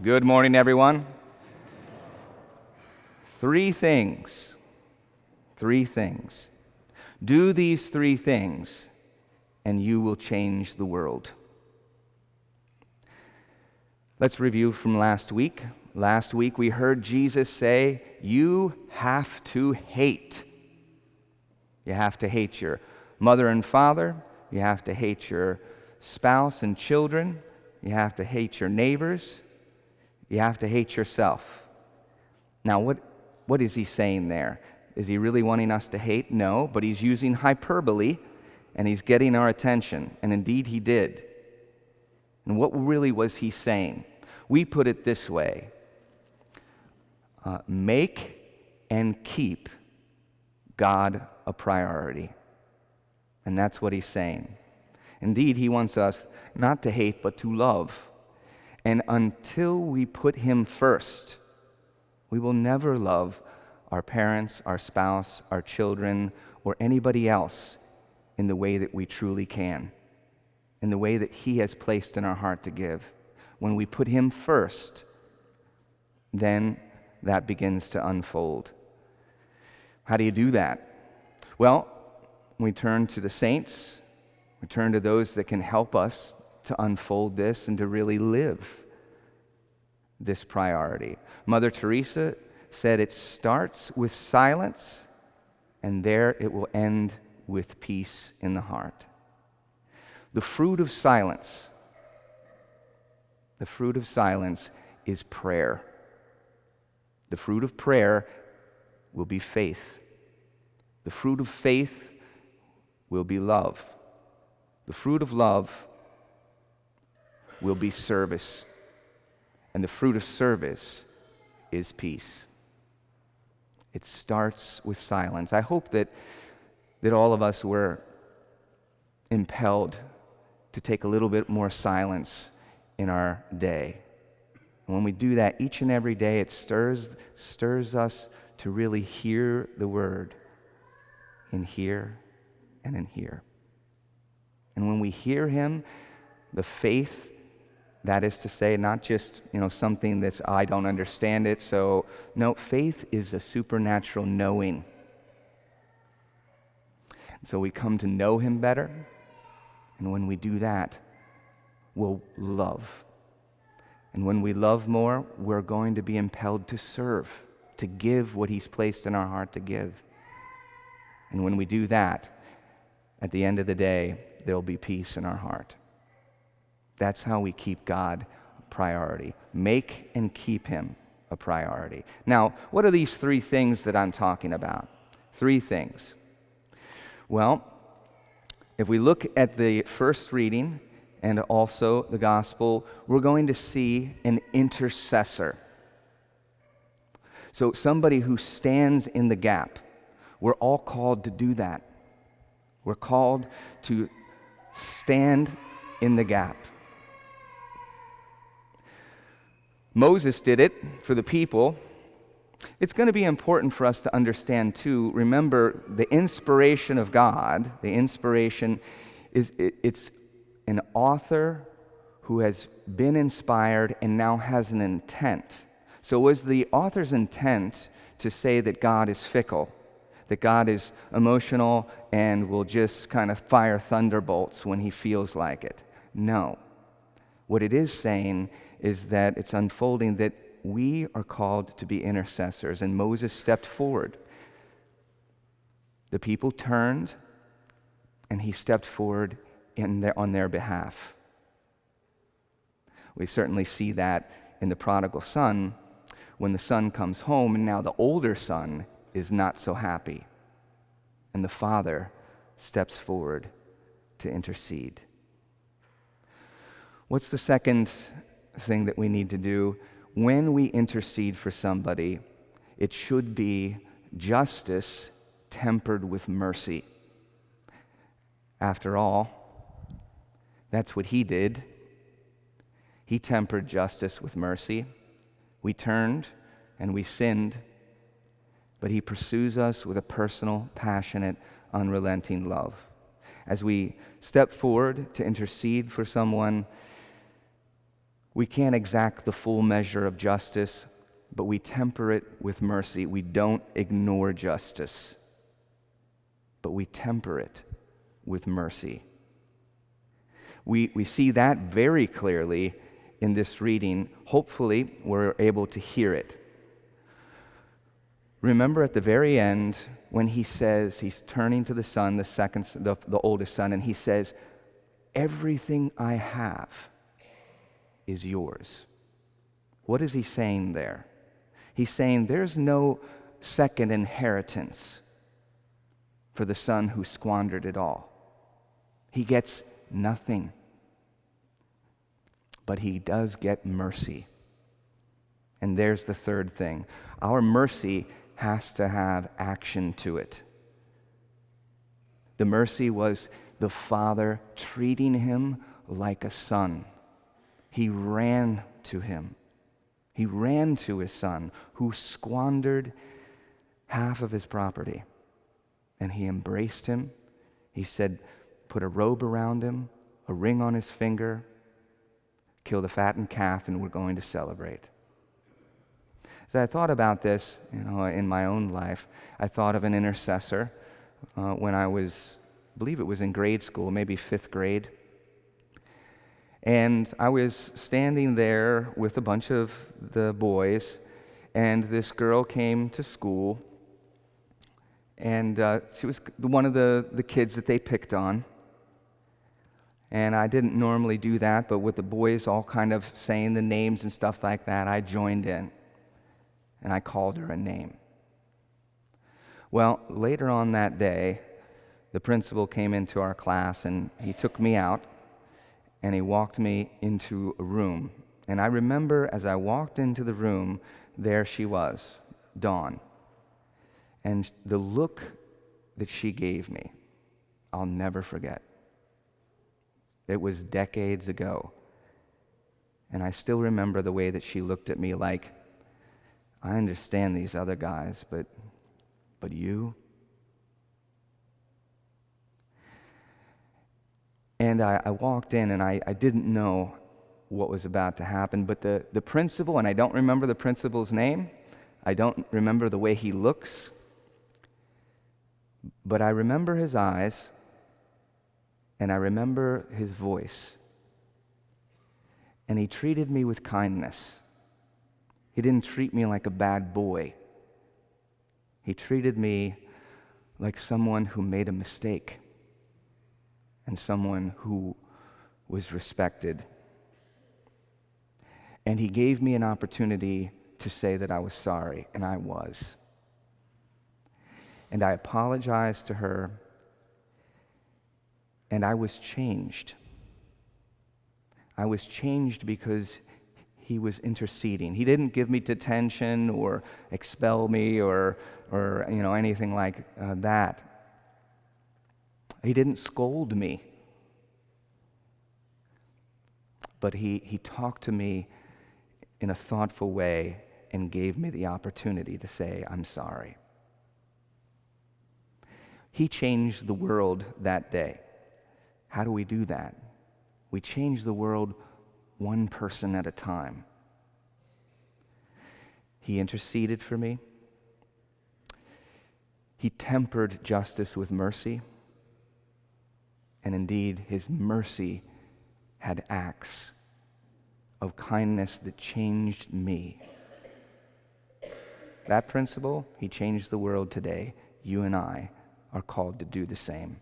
Good morning, everyone. Three things. Three things. Do these three things, and you will change the world. Let's review from last week. Last week we heard Jesus say, you have to hate. You have to hate your mother and father. You have to hate your spouse and children. You have to hate your neighbors. You have to hate yourself. Now, what is he saying there? Is he really wanting us to hate? No, but he's using hyperbole, and he's getting our attention. And indeed he did. And what really was he saying? We put it this way. Make and keep God a priority. And that's what he's saying. Indeed, he wants us not to hate, but to love. And until we put him first, we will never love our parents, our spouse, our children, or anybody else in the way that we truly can, in the way that he has placed in our heart to give. When we put him first, then that begins to unfold. How do you do that? Well, we turn to the saints. We turn to those that can help us to unfold this and to really live this priority. Mother Teresa said it starts with silence, and there it will end with peace in the heart. The fruit of silence is prayer. The fruit of prayer will be faith. The fruit of faith will be love. The fruit of love will be service. And the fruit of service is peace. It starts with silence. I hope that all of us were impelled to take a little bit more silence in our day. And when we do that each and every day, it stirs us to really hear the word in here and in here. And when we hear him, the faith, that is to say, not just, something that's, I don't understand it, so, no, faith is a supernatural knowing. So we come to know him better, and when we do that, we'll love. And when we love more, we're going to be impelled to serve, to give what he's placed in our heart to give. And when we do that, at the end of the day, there'll be peace in our heart. That's how we keep God a priority. Make and keep him a priority. Now, what are these three things that I'm talking about? Three things. Well, if we look at the first reading and also the gospel, we're going to see an intercessor. So somebody who stands in the gap. We're all called to do that. We're called to stand in the gap. Moses did it for the people. It's going to be important for us to understand, too. Remember, the inspiration of God, the inspiration it's an author who has been inspired and now has an intent. So was the author's intent to say that God is fickle, that God is emotional and will just kind of fire thunderbolts when he feels like it? No. What it is saying is that it's unfolding that we are called to be intercessors, and Moses stepped forward. The people turned, and he stepped forward on their behalf. We certainly see that in the prodigal son, when the son comes home, and now the older son is not so happy, and the father steps forward to intercede. What's the second thing that we need to do? When we intercede for somebody, it should be justice tempered with mercy. After all, that's what he did. He tempered justice with mercy. We turned and we sinned, but he pursues us with a personal, passionate, unrelenting love. As we step forward to intercede for someone, We can't exact the full measure of justice, but we temper it with mercy. We don't ignore justice, but we temper it with mercy. We see that very clearly in this reading. Hopefully, we're able to hear it. Remember at the very end when he says, he's turning to the son, the oldest son, and he says, "Everything I have is yours." What is he saying there? He's saying there's no second inheritance for the son who squandered it all. He gets nothing. But he does get mercy. And there's the third thing. Our mercy has to have action to it. The mercy was the Father treating him like a son. He ran to him. He ran to his son who squandered half of his property. And he embraced him. He said, put a robe around him, a ring on his finger, kill the fattened calf, and we're going to celebrate. As I thought about this, in my own life, I thought of an intercessor when I believe it was in grade school, maybe 5th grade. And I was standing there with a bunch of the boys, and this girl came to school, and she was one of the kids that they picked on. And I didn't normally do that, but with the boys all kind of saying the names and stuff like that, I joined in, and I called her a name. Well, later on that day, the principal came into our class, and he took me out, and he walked me into a room. And I remember as I walked into the room, there she was, Dawn. And the look that she gave me, I'll never forget. It was decades ago. And I still remember the way that she looked at me like, I understand these other guys, but you? And I walked in, and I didn't know what was about to happen, but the principal, and I don't remember the principal's name, I don't remember the way he looks, but I remember his eyes, and I remember his voice. And he treated me with kindness. He didn't treat me like a bad boy. He treated me like someone who made a mistake and someone who was respected. And he gave me an opportunity to say that I was sorry, and I was. And I apologized to her, and I was changed. I was changed because he was interceding. He didn't give me detention or expel me or anything like that. He didn't scold me. But he talked to me in a thoughtful way and gave me the opportunity to say, I'm sorry. He changed the world that day. How do we do that? We change the world one person at a time. He interceded for me. He tempered justice with mercy. And indeed, his mercy had acts of kindness that changed me. That principle, he changed the world today. You and I are called to do the same.